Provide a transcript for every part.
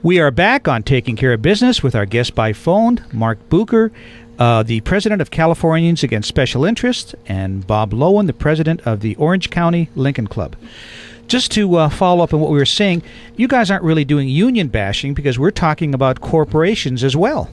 We are back on Taking Care of Business with our guest by phone, Mark Bucher, the president of Californians Against Special Interests, and Bob Loewen, the president of the Orange County Lincoln Club. Just to follow up on what we were saying, you guys aren't really doing union bashing because we're talking about corporations as well.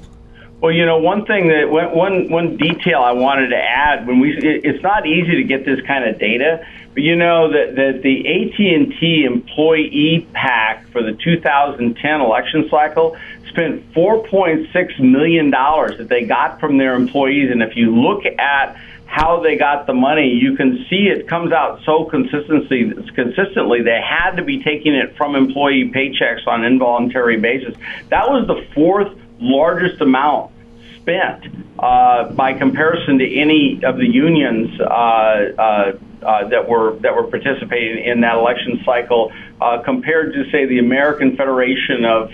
Well, you know, one thing that one detail I wanted to add it's not easy to get this kind of data, but you know that the AT&T employee PAC for the 2010 election cycle spent $4.6 million that they got from their employees, and if you look at how they got the money, you can see it comes out so consistently. They had to be taking it from employee paychecks on an involuntary basis. That was the fourth largest amount spent by comparison to any of the unions that were participating in that election cycle, compared to, say, the American Federation of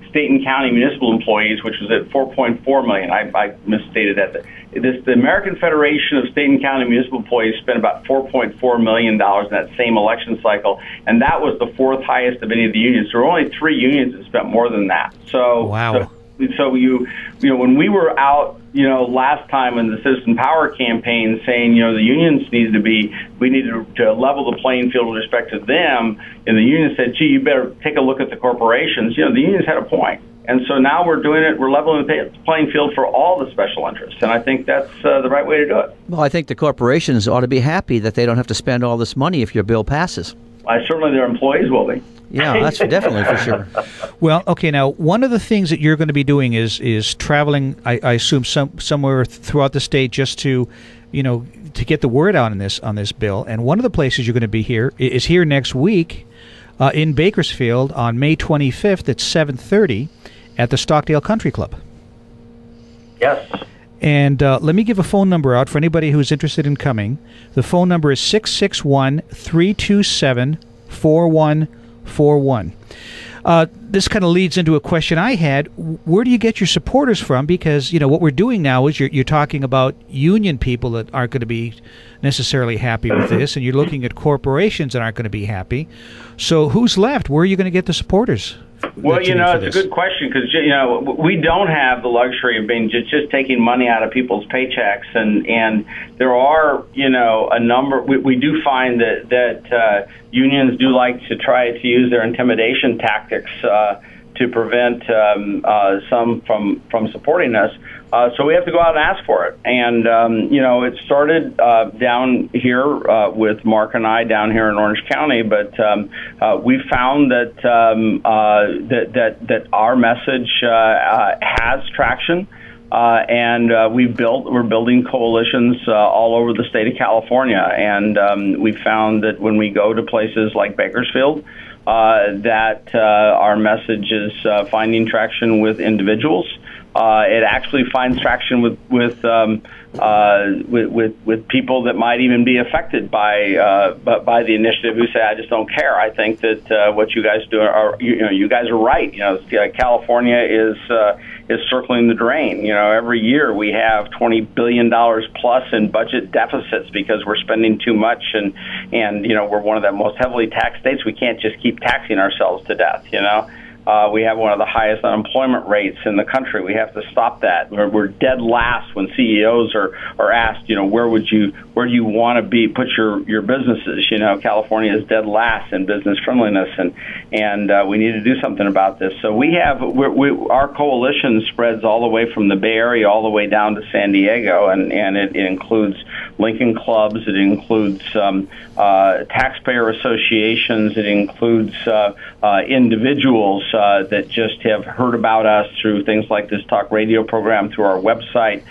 State and County Municipal Employees, which was at $4.4 million. I misstated that. The American Federation of State and County Municipal Employees spent about $4.4 million in that same election cycle, and that was the fourth highest of any of the unions. There were only 3 unions that spent more than that. So, wow. So you know, when we were out, you know, last time in the Citizen Power campaign saying, you know, the unions we needed to level the playing field with respect to them, and the union said, gee, you better take a look at the corporations. You know, the unions had a point. And so now we're doing it. We're leveling the playing field for all the special interests, and I think that's the right way to do it. Well, I think the corporations ought to be happy that they don't have to spend all this money if your bill passes. Certainly their employees will be. Yeah, that's definitely for sure. Well, okay, now, one of the things that you're going to be doing is traveling, I assume, somewhere throughout the state just to, you know, to get the word out on this bill. And one of the places you're going to be here is here next week in Bakersfield on May 25th at 7:30 at the Stockdale Country Club. Yes. And let me give a phone number out for anybody who's interested in coming. The phone number is 661-327-4141. This kind of leads into a question I had. Where do you get your supporters from? Because, you know, what we're doing now is you're talking about union people that aren't going to be necessarily happy with this, and you're looking at corporations that aren't going to be happy. So who's left? Where are you going to get the supporters? Well, you know, it's a good question because, you know, we don't have the luxury of being just taking money out of people's paychecks, and there are, you know, a number. We do find that unions do like to try to use their intimidation tactics to prevent some from supporting us. So we have to go out and ask for it. And, you know, it started down here with Mark and I down here in Orange County, but we found that that our message has traction. And we're building coalitions all over the state of California. And we found that when we go to places like Bakersfield, that our message is finding traction with individuals. It actually finds traction with people that might even be affected by the initiative who say, I just don't care. I think that what you guys do you guys are right. You know, California is circling the drain. You know, every year we have $20 billion plus in budget deficits because we're spending too much, and you know, we're one of the most heavily taxed states. We can't just keep taxing ourselves to death. You know. We have one of the highest unemployment rates in the country. We have to stop that. We're dead last when CEOs are asked, you know, where do you want to put your businesses? You know, California is dead last in business friendliness, and we need to do something about this. So our coalition spreads all the way from the Bay Area all the way down to San Diego, and it includes Lincoln clubs. It includes taxpayer associations. It includes individuals that just have heard about us through things like this talk radio program, through our website,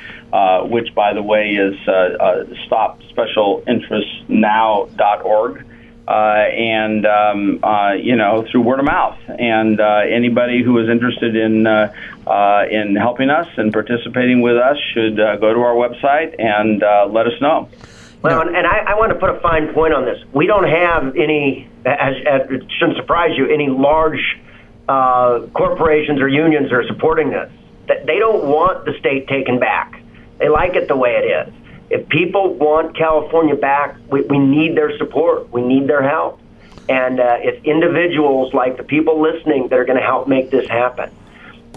which, by the way, is stopspecialinterestnow.org, and you know, through word of mouth. And anybody who is interested in helping us and participating with us should go to our website and let us know. Well, and I want to put a fine point on this. We don't have any, as it shouldn't surprise you, any large corporations or unions are supporting this. They don't want the state taken back. They like it the way it is. If people want California back, we need their support. We need their help. And it's individuals like the people listening that are going to help make this happen.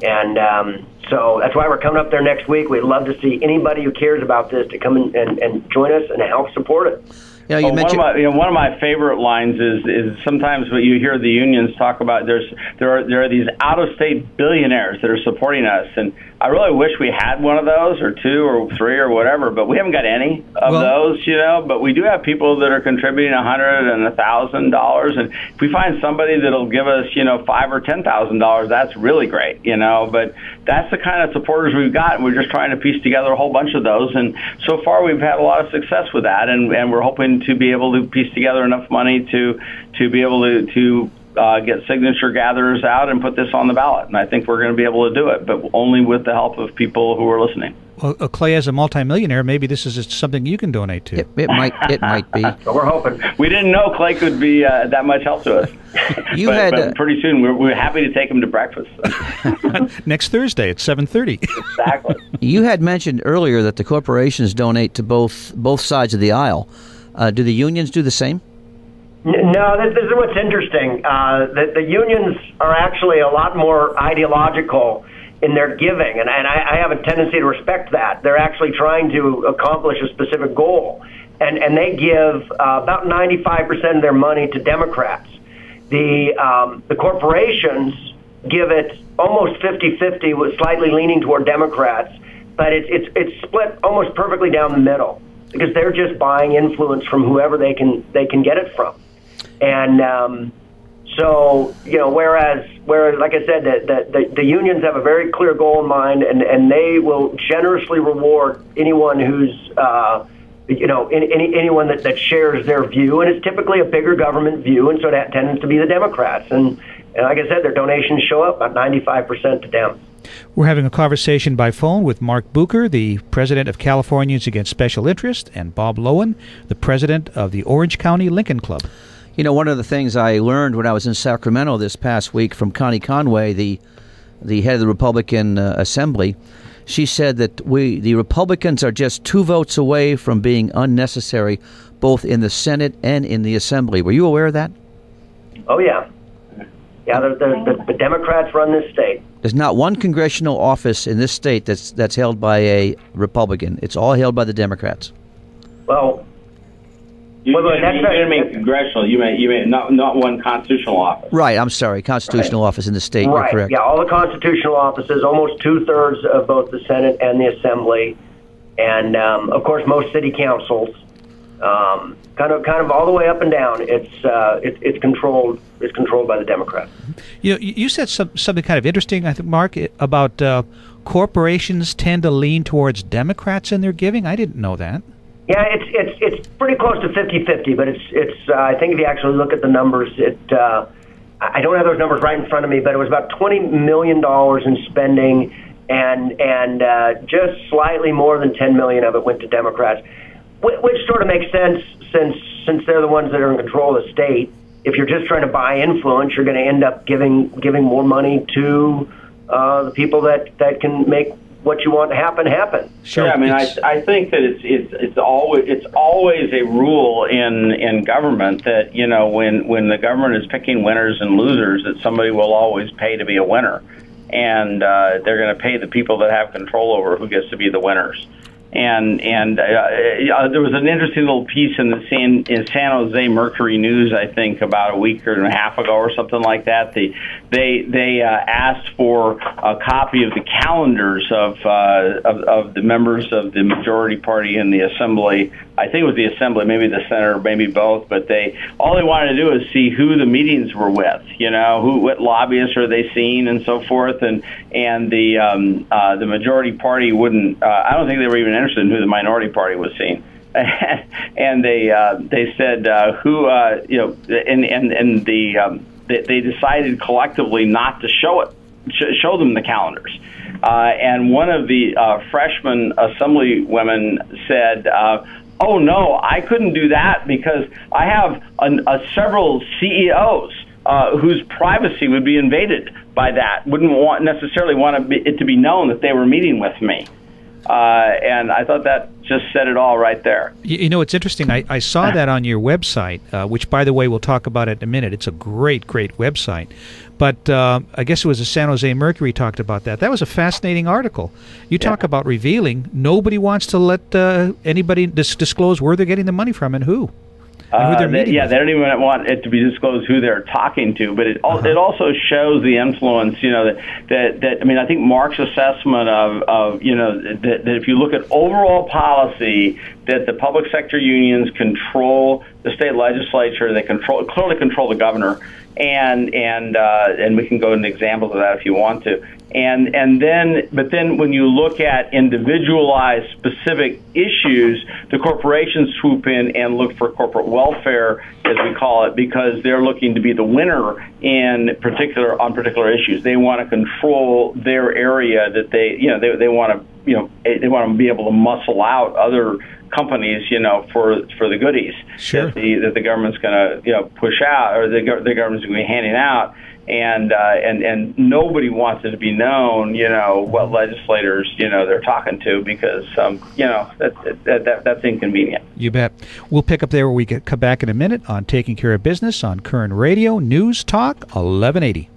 And so that's why we're coming up there next week. We'd love to see anybody who cares about this to come and join us and help support it. You know, one of my favorite lines is sometimes what you hear the unions talk about. There are these out-of-state billionaires that are supporting us, and I really wish we had one of those, or two, or three, or whatever. But we haven't got any of those, you know. But we do have people that are contributing $100 and $1,000, and if we find somebody that'll give us, you know, $5,000 or $10,000, that's really great, you know. But that's the kind of supporters we've got, and we're just trying to piece together a whole bunch of those. And so far, we've had a lot of success with that, and we're hoping to be able to piece together enough money to be able to get signature gatherers out and put this on the ballot. And I think we're going to be able to do it, but only with the help of people who are listening. Well, Clay, as a multimillionaire, maybe this is something you can donate to. It might be. So we're hoping. We didn't know Clay could be that much help to us. But pretty soon we're happy to take him to breakfast. Next Thursday at 7:30. Exactly. You had mentioned earlier that the corporations donate to both sides of the aisle. Do the unions do the same? No, this is what's interesting. The unions are actually a lot more ideological in their giving, and I have a tendency to respect that. They're actually trying to accomplish a specific goal, and they give about 95% of their money to Democrats. The corporations give it almost 50-50, with slightly leaning toward Democrats, but it's split almost perfectly down the middle, because they're just buying influence from whoever they can get it from. And so, you know, whereas like I said, the unions have a very clear goal in mind, and they will generously reward anyone who's anyone that shares their view, and it's typically a bigger government view, and so that tends to be the Democrats. And like I said, their donations show up about 95% to them. We're having a conversation by phone with Mark Bucher, the president of Californians Against Special Interest, and Bob Loewen, the president of the Orange County Lincoln Club. You know, one of the things I learned when I was in Sacramento this past week from Connie Conway, the head of the Republican Assembly, she said that the Republicans are just 2 votes away from being unnecessary, both in the Senate and in the Assembly. Were you aware of that? Oh, yeah. Yeah, the Democrats run this state. There's not one congressional office in this state that's held by a Republican. It's all held by the Democrats. Well, you didn't mean congressional. You mean not one constitutional office. Right. I'm sorry. Constitutional office in the state. Right. You're correct. Yeah, all the constitutional offices, almost 2/3 of both the Senate and the Assembly, and of course most city councils. Kind of all the way up and down. It's controlled. It's controlled by the Democrats. You know, you said something kind of interesting, I think, Mark, about corporations tend to lean towards Democrats in their giving. I didn't know that. Yeah, it's pretty close to 50-50, but it's I think if you actually look at the numbers, I don't have those numbers right in front of me, but it was about $20 million in spending, and just slightly more than $10 million of it went to Democrats, which sort of makes sense since they're the ones that are in control of the state. If you're just trying to buy influence, you're going to end up giving more money to the people that can make what you want to happen. Sure. Yeah, I mean, I think that it's always a rule in government that, you know, when the government is picking winners and losers, that somebody will always pay to be a winner, and they're going to pay the people that have control over who gets to be the winners. And there was an interesting little piece in San Jose Mercury News, I think, about a week and a half ago or something like that. They asked for a copy of the calendars of the members of the majority party in the Assembly. I think it was the Assembly, maybe the Senate, maybe both. But all they wanted to do is see who the meetings were with. You know, what lobbyists are they seeing and so forth. And the majority party wouldn't. I don't think they were even interested in who the minority party was seeing. And they said they decided collectively not to show them the calendars. And one of the freshman assembly women said, "Oh no, I couldn't do that because I have several CEOs whose privacy would be invaded by that. Wouldn't necessarily want it to be known that they were meeting with me." And I thought that just said it all right there. You know, it's interesting. I saw that on your website, which, by the way, we'll talk about it in a minute. It's a great, great website. But I guess it was the San Jose Mercury talked about that. That was a fascinating article. You talk about revealing. Nobody wants to let anybody disclose where they're getting the money from and who. And who they're meeting with. They don't even want it to be disclosed who they're talking to. But it also shows the influence. You know, that I mean, I think Mark's assessment of you know that if you look at overall policy, that the public sector unions control the state legislature. They clearly control the governor. And we can go into examples of that if you want to. But then when you look at individualized specific issues, the corporations swoop in and look for corporate welfare, as we call it, because they're looking to be the winner on particular issues. They want to control their area that they want to be able to muscle out other companies, for the goodies that the government's going to push out, or the government's going to be handing out, and nobody wants it to be known, what legislators they're talking to, because that's inconvenient. You bet. We'll pick up there where we come back in a minute on Taking Care of Business on Kern Radio Newstalk 1180.